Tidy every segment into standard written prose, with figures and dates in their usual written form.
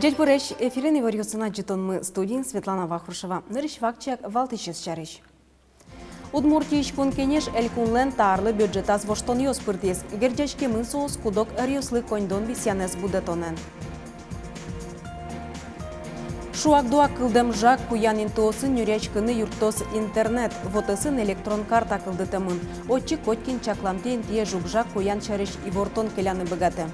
Дядь Борещ, ефірини варіосина джитонми студії Светлана Вахрушева. Неріш вакчак валтичес чариш. Удмуртіч кункенеш елькунлен тарлы бюджетас воштон йоспыртес. Герджачке мынсоос кудок риослы коньдон бисянес будетонен. Шуак-дуак кылдем жак куянин тоосын нүрячкыны юртос интернет. Вотысын электрон карта кылдытымын. Отчы коткин чакламтен тие жукжак куян чарыш ивортон келяны быгаты.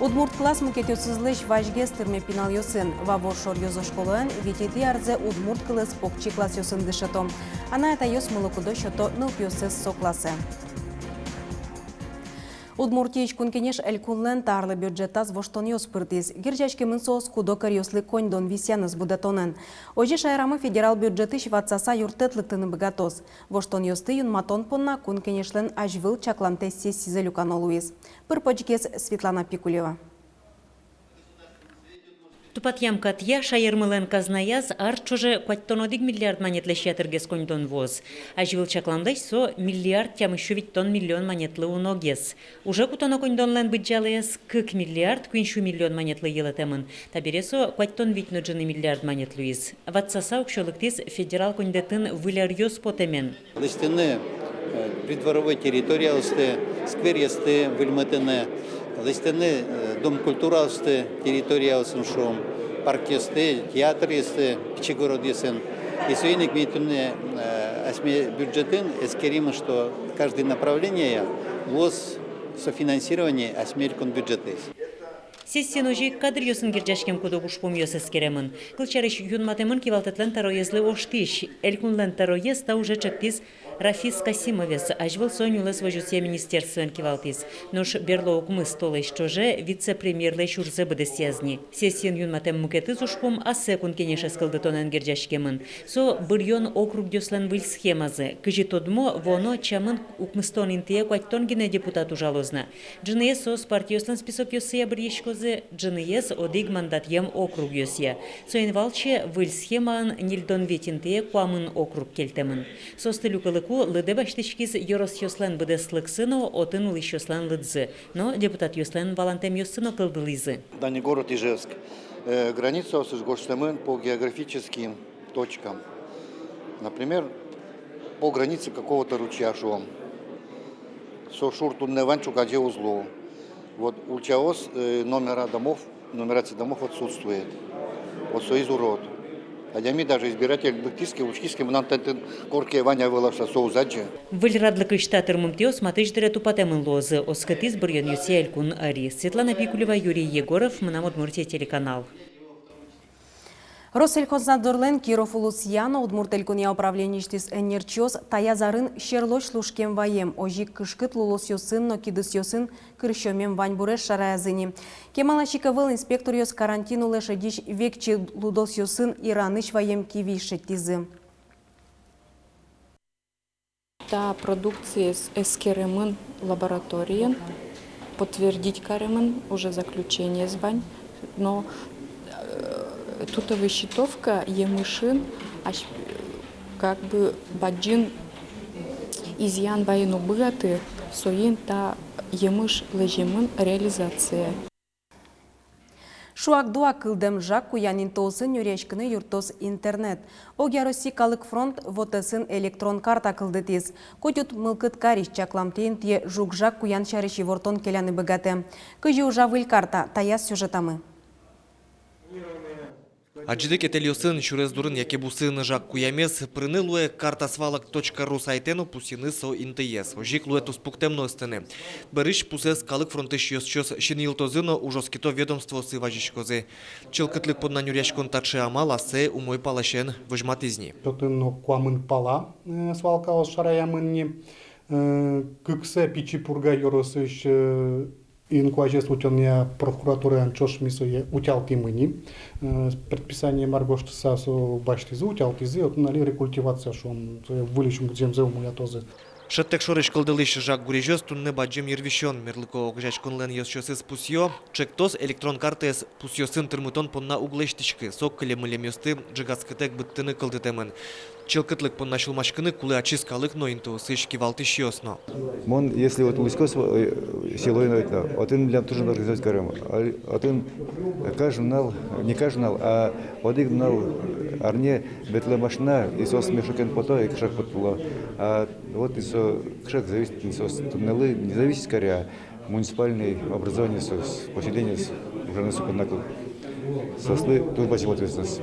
Удмурт класс мукетёсызлыш важгес тырме пинал йосын. Вавор шор йозо школуэн витети арзе удмурт кылыс покчи класс йосын дышато. Ана это йос молокудо шото нылпьосыз со классе. Удмуртиич кункенеш элькунлен тарлы бюджетас воштон йоспыртис. Гиржачке мынсоос кудокар йослы коньдон висяныз будатонен. Ожи шайрамы федерал бюджетыш ватсаса юртетлыктыны быгатос. Воштон йосты юнматон понна кункенешлен ажвыл чакламтес сессизы люканолуиз. Пырпочкес Светлана Пикулева. Тупатьямкат я шайырмылен казнаяз арчуже кваттонодик миллиард монетлы шятыргес коньдон воз. Ажвыл чакламдайш со миллиард тямышувит тон миллион монетлы уногес. Уже кутоно коньдонлен быджалес 40 миллиард куиншу миллион монетлы елетемын. Табересо кваттон витноджины миллиард монетлуиз. Ватсаса укшолыктис федерал коньдетін выляр потемен. Листыны придворовой территории сквер ясты выльмытыны. Листыны дом культуры алсты, территория алсын шум, парк ясты, театр ясты, пичегород ясын. И сегодня кметуны осьме бюджетын эскеримы, что каждое направление воз софинансирование осьмелькон бюджеты. Сессиян ожи кадр йосын гирджашкем кудогуш помьёс эскеремын. Кылчарыш юнматемын кивалтетлен тароезлы оштиш. Элькунлен тароез та уже чактис Рафис Касимовес, ажвыл сонюлес вожусе министерствен кивалтис. Нош берлоук мы столыш чоже вице-премьерле шурзе бедесязни. Сессиян юнматем мукетыз ушпом асекун кенеш эскылдытонен гирджашкемын. Со бырьон округ дёслен выль схемазы. Кыжи тодмо воно чамын укмыстон интие куаттон гене депутату жалозна. Джинеес со спартиослен список йосыя бір ешкозе, джинеес одиг мандат ем округ йосия. Соин валче выль схемаан нильдон ветинтие куамын округ кельтемын. Со стылюкалыку лыде баштичкиз йорос йослен быдеслык сыно, отын улыш йослен лыдзы. Но депутат йослен валантем йосыно кылдылызы. Данный город Ижевск. Граница осужгоштемын по географическим точкам. Например, по границе какого-то ручья шум. Со шуртунне ванчу гаде узлу. Вот Ульчаос нумерация домов отсутствует. Вот соиз урод. А я даже избиратель быктиски, учкиски, мы нам корке Ваня вылавша соузаджи. Выльрадлык иштатыр мумтеос матыждыре тупатемын лозы. Оскатиз бұрьон юсе элькун ари. Светлана Пикулева, Юрий Егоров, Мынам Удмуртия телеканал. Россельхознадзорлен Киров Улусьяно Удмуртелькуния управлеништис энерчиос таязарын шерлош лушкем ваем. Ожи кышкыт лулос йосын, но кидыс йосын кырщомем вань буреш шараязыни. Кемала шиковыл инспектор йос карантину лешедиш векчи лудос йосын ираныш ваем киви шеттизы. Та продукция с эскеремын лабораториен, подтвердить каремын, уже заключение звань, но тут высчитовка емышин, как бы баджин изъян военну быгаты, соин та емыш лежимын реализация. Шуак-дуак кылдем жак куянин тосын нүречкіні юртос интернет. Огя Россия калык фронт вотысын электрон карта кылдытыз. Котют мылкыт кариш чакламтейн тие жук жак куян шариши вортон келяны быгаты. Кыжи ужавыль карта, таяс сюжетамы. Аджидык этелиосын шурездурын якебусын жак куямес прынылуе картасвалак.ру сайтену пусины со интеес. Ожик луэтус пуктемно стены. Бериш пусес калык фронтыш йосчос шинилтозыно ужоскито ведомство сыважишкозе. Челкытлык под нанюряшкон таче амала се умой палашен вожматизни. Тотын куамын пала свалка os шараямынни. Кыксе пичи пурга йоросыш инкуажес утелния прокуратура анчош мисое утялтимыни. Предписание маргоштса со баштизы утялтизы, от нали рекультивация шон вылечим земзевому я тоже. Шеттек шорыш кылдылыш жак гурежёс тунны баджим ервишон мерлыко огжачконлен йосчосыз пусьё. Чектос электрон картес пусьёсын тырмытон понна углештички. Сок кылемылемёсты джигаскытек быттыны кылдытемын. Челкытлык понна шулмашкыны кулы очисткалык ноинту сыш кивалтыш ёсно. Мон, если вот Лусько силой один для тоже организовать карем, один каждый нал, не каждый нал, а один нал арне бетле машина и сос мешокен пото и кшак подпула. А вот и со кшак зависит не сос туннелы, не зависит скорее муниципальное образование сос поселение уже на суконакл сослы тут базим ответственность.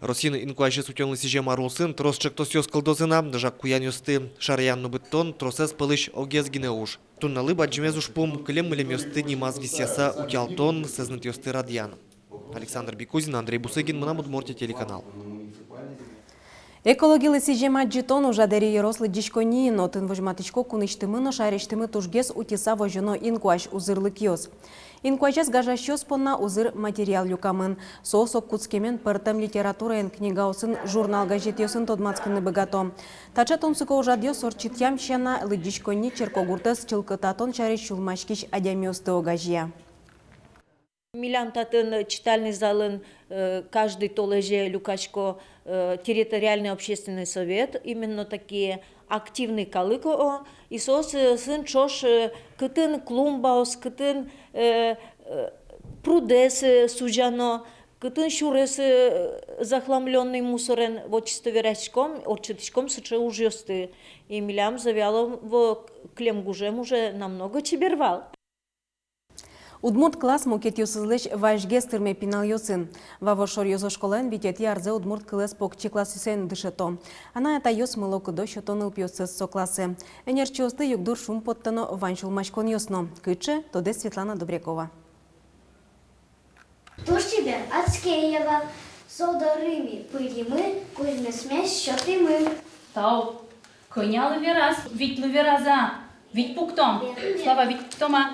Росины инкуажи сутёнлы сиже марулсын, трос чектос ёс кылдозына, жак куян ёсты шарянну беттон, тросес пылыш огез гинеуш. Тунналы баджимез ушпум, клем мылем ёсты нимаз висяса утялтон, сезнет ёсты радьян. Александр Бекузин, Андрей Бусыгин, Мунамудморти, телеканал. Экологилы сижема джитон уже дери ерослы дишкони, но тын вожматычко куныштымы, но шарештымы тужгес утиса вожено инкуаж узырлык ёс. Инкуажес гажащёс понна узыр материал юкамын. Соосок куцкемен пыртым литератураен книгаусын журнал газет ёсын тодмацкыны богато. Тача тонсыко ужадё сорчит ямщана лыдишкони черкогуртес чылкытатон шареш чулмашкиш адямиосты огажья. Милям татын читальный залын каждый толеже люкачко территориальный общественный совет, именно такие активный калыко, и сос сын чош кытын клумбаус, кытын прудес сужано, кытын шурес захламленный мусорен в очистоверячком, орчетичком сыче ужёсты. И милям завяло в клемгужем уже намного чебервал. Удмурт класс мукет юсызлыш важгестырме пинал юсын. Вавошор юзо школен витети арзе удмурт класс покчи класс юсен дышето. Она это юс мылоку до шотоныл пьёсыз со классы. Энерчиосты югдур шум поттано ваншул машкон юсно. Кыче тоде Светлана Добрякова. Туж тебе Ацкеева, Солдарыми, пылимы, кузьме смесь, счеты мы. Тау, конял вираз, ведь лувераза, ведь пуктом, слава ведь пуктома.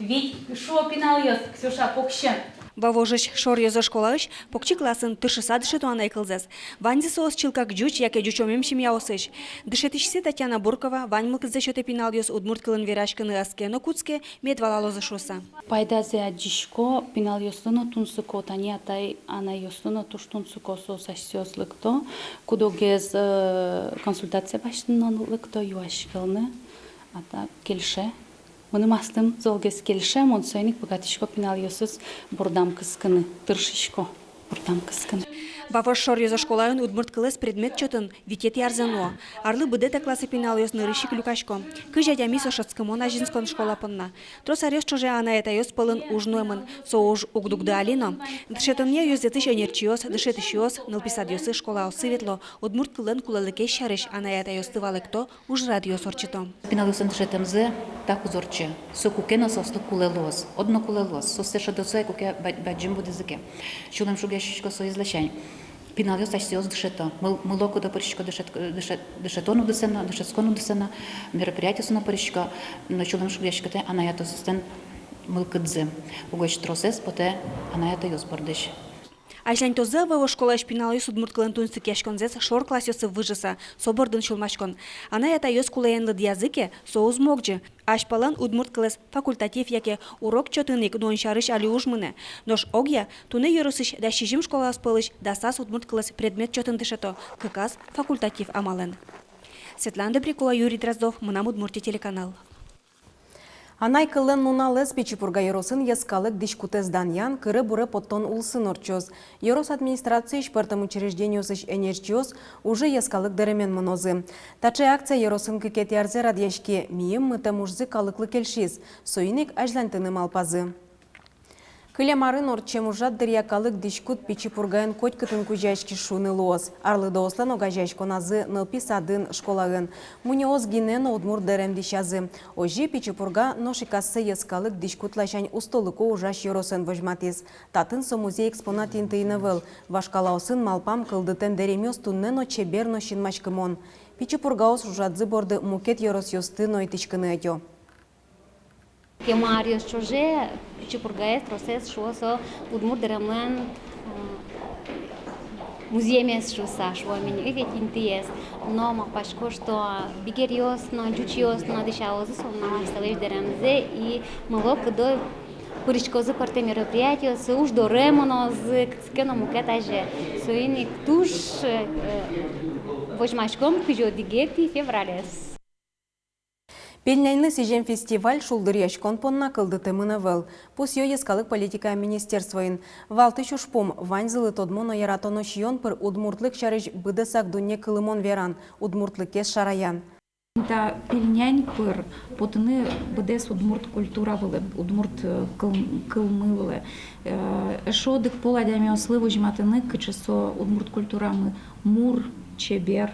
Ведь шо пинал ёс, Ксюша, покщен. Вавожыш шор ёзо школаыш, покчи классын тышыса дышету ана экылзес. Ваньзи соос чилкак джуч, яке джучомем шимя осыш. Дышетишсе Татьяна Буркова, вань мылкызде шоте пинал ёс удмурт кылын верашкыны аскено куцке, медвала лозышоса. Пайдазе аджишко пинал ёсыно тунсыко, тани атай ана ёсыно туш тунсыко сосаш лыкто, кудогез консультация баштынан лыкто юашкылны, ата келше. Мыным астым золгес келше, монсойник богатишко пинал ёсыз бурдам кыскыны, тыршишко бурдам кыскыны. Вавош шор ёзо школайын удмурт кылыс предмет чотын витет ярзано. Арлы быдета классы пинал ёс нырышик люкашко. Кыжа дямисо шацкымона жинскон школа понна. Тросарёс чоже ана это ёс пылын ужнуемын, соуж угдугды алино. Дышетынне ёс детыш энерчиос, дышетыш ёс, нылписад ёсы школа осыветло. Удмурт кылын кулалыке шарыш ана это ёс тывалыкто уж радиос орчито. Пинал ёсын дышетымзы так узорче. Со кукено сослы кулелос, одно кулелос, состеша досой куке баджим будызыке. Чулым шугешишко со излачань. Пинал ёс асиос дышето. Мылоку до паришко дышетону дысена, дышетскону дысена, мероприятие сына паришко, но чулым шугешкате анаято состен мылкыдзы. Угоч тросес поте анаято ёс бардыш. Айшлань тозы ваво школа шпинал ёс удмурт кылын тунсык яшконзес шор класс ёсы выжыса, собордын шулмашкон. Ана это ёс кулаенлыд языке соуз могджи. Ашпалан удмурт кылыс факультатив яке урок чотынык ноншарыш али ужмыне. Нош огья туны йорысыш да шижим школа аспылыш да сас удмурт кылыс предмет чотын дышето, кыкас факультатив амален. Светлана Добрякова, Юрий Дроздов, Мынам Удмуртия, телеканал. Анай кылын нуналес Пичипурга еросын ескалык дишкутез даньян кыры буры поттон улсын орчоз. Ерос администрации шпартым учреждениосыш энерчиос уже ескалык дыремен монозы. Таче акция еросын кыкет ярзе радьяшки мием мытым ужзы калыклы келшиз. Соиник ажлантыны малпазы. Кылямарын орчем ужат дырьякалык дишкут Пичипургаен котькытын кужайшки шуны лоз. Арлы дослан огажайшко назы нылпи садын школагын. Муниоз гинен удмур дерем дишазы. Ожи Пичипурга ношикасы ескалык дишкут лашань устолыко ужаш еросын вожматиз. Татын со музей экспонат интыйнывыл. Вашкалаусын малпам кылдытен деремёс туннено чеберно шинмашкымон. Пичипургаос ужадзы борды мукет ерос ёсты нойтичкыны айо. Marius Чоже, Пичипургаес, процесс шуосо удмур дерemlen музеемес шуса шуамени эвет интиес, но мапашко что бигериос на джучиос на дешаозы сомна масталеш деремзе и малок до пуричкозы порте мероприятия с уж до ремоноз кено мукетаже соиник туш вожмашком кыжодиге февралес. Пельняйны сижем фестиваль шулдыр яшкон понна кылдыты мынавел. Пус йо ескалык политика министерствоин. Валты чушпом ваньзылы тодмоно яратоно шион пыр удмуртлык шарыш быдысак дуне кылымон веран, удмуртлык кес шараян. Та пельнянь пыр потыны быдес удмурт культура вылы, удмурт кылмы вылы. Шодык поладями ослы вожматыны кычысо удмурт культурамы мур, чебер,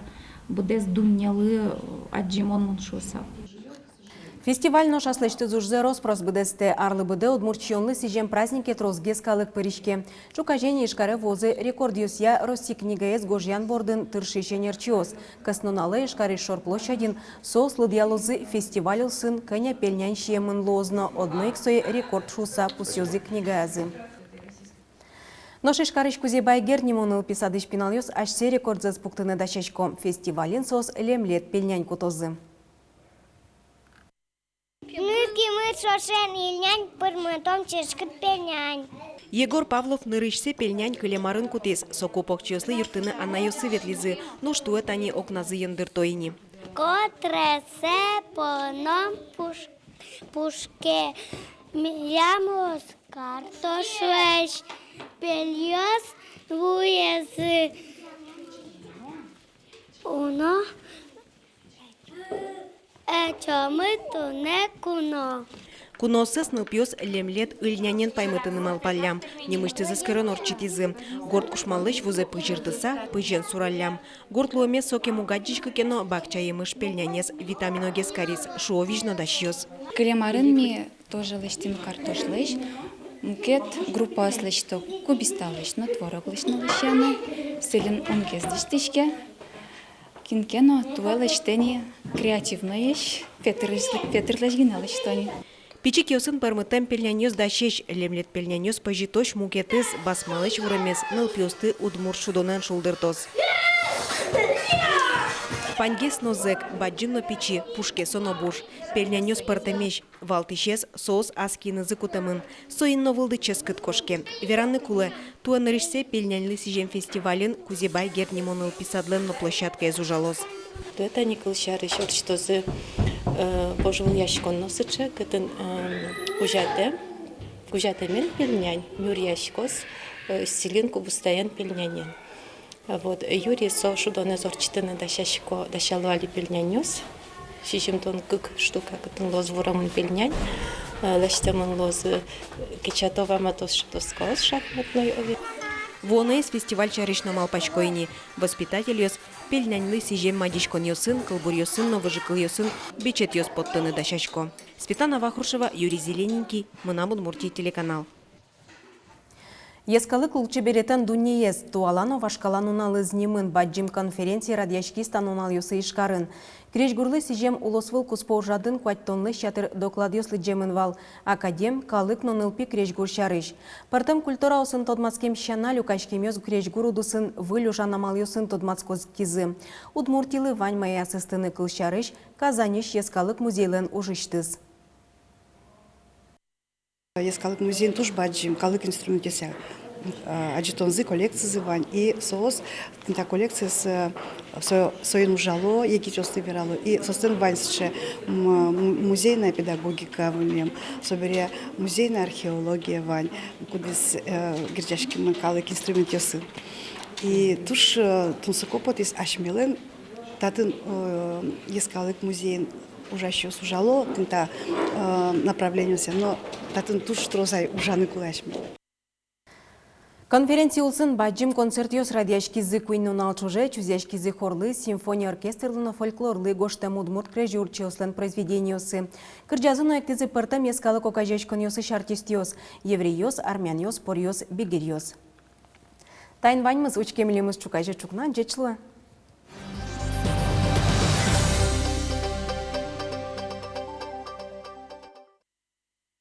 быдес дуннялы аджимон муншуса. Фестиваль ношаслышты зужзе роспрос быдесте арлы быды удмуртчионлы сижем празднике трозге скалык пыришке. Чукажение ишкаре возы рекордиусья Росси книгаес гожьян бордын тыршишенерчиос. Касноналы ишкаре шорплощадин соус лыдьялозы фестиваль сын коня пельнян шиемын лозно одной иксой рекорд шуса пусьозы книгаязы. Ношиш карыш кузебай гернимоныл писадыш пиналёс ашсе рекорд за спуктыны дачачко. Фестивалин сос лемлет пельнян кутозы. Егор Павлов нырышсе пельнян кылемарын кутес. Сокупок чёслы юртыны анайосы ветлизы. Ну что это они окназы яндыртойни. Котресе поном пушке милямос картошвеш пельёс вуезы уно чомы не куно. Куносыз нылпьёс лемлет ыльнянен паймытыным алпаллям. Немышты заскырын орчитизы. Горд кушмалыш вузе пыжырдыса, пыжен сураллям. Горд луэме соке мугаджичка кено бакчаемыш пельнянес витаминогес карис. Шуовижно дащёс. Кылемарын ми тоже лыштим картошлыш. Мукет группа слышто кубисталышно, твороглышно лыщаны. Селин онкез дыштышке. Кинкено туэлэштени креативноеш, петрлэжгиналэштони. Пичик йосын пармытем пельнянёс дащеш, лемлет пельнянёс пажитош мукетыз басмалыш вуремес нылпьёсты удмур шудонен шулдыртос. Пангес нозек, баджинно пичи, пушке сонобуш, пельнянёс партемеш, валтишес соус аскинызы кутамын, соинно вылды ческыт кошке. Веранны куле, туанырышсе пельнянлы сижем фестивален кузебай гернимоныл писадлен на площадке из ужалос. Это Никол Шарыш, что за божевый ящик он носит, это кужате мен пельнянь, мюр ящикос, селинку бустоян пельняне. Вот Юрий со шудоне зорчтыны дащашко дащалвали пельнянёс, шишим тон кык штука, кытын лоз ворамын пельнянь, лаштамын лоз кичатова матос штоскос шахматной ови. Воно из фестиваль чарышно малпачкойни. Воспитатель йос пельняньлы сижем мадичкон йосын, кылбур йосын, новыжыкыл йосын, бичет йос подтыны дащашко. Светлана Вахрушева, Юрий Зелененький, Мына Удмуртия телеканал. Ескалык лучше беретен дуньес, туалано вашкалануналы знимын баджим конференции радиашки станунал йосы ишкарын. Крешгурлы сижем улосвыл куспоужадын куаттонлы шатыр докладёслы джемын вал, академ калык нонылпи крешгур шарыш. Партым культура осын тодмацкем щана люкачкем ёз крешгуру дусын вылю жанамал ёсын тодмацкоз кизы. Удмуртилы вань моя сыстыны кыл шарыш, Казаниш ескалык музейлен ужыштыз. Ескалык музейн туш баджим, калык инструментеся. Аджитонзы коллекции зывань и соос та коллекция с соин ужало еки чосты верало и состен ваньше музейная педагогика ванем собере музейная археология вань куда с герчашки макалык инструментесы и туш тунсокопот из ашмелен татын ескалык музейн ужаще сужало тента направление но татын туш трозай ужаны кулашми. Конференция улсын баджим концерт йос радиашкизы куйнун алчуже, чузяшкизы хорлы, симфония оркестрлыны фольклорлы гоштем удмурт крежурчи ослен произведениосы. Кырджазыну эктизы пыртам ескалы кокажешкон йосыш артист йос, еврей йос, армян йос, пор йос, бигер йос. Тайн ваньмыз учкемелемыз чукайжа чукна, джечлы.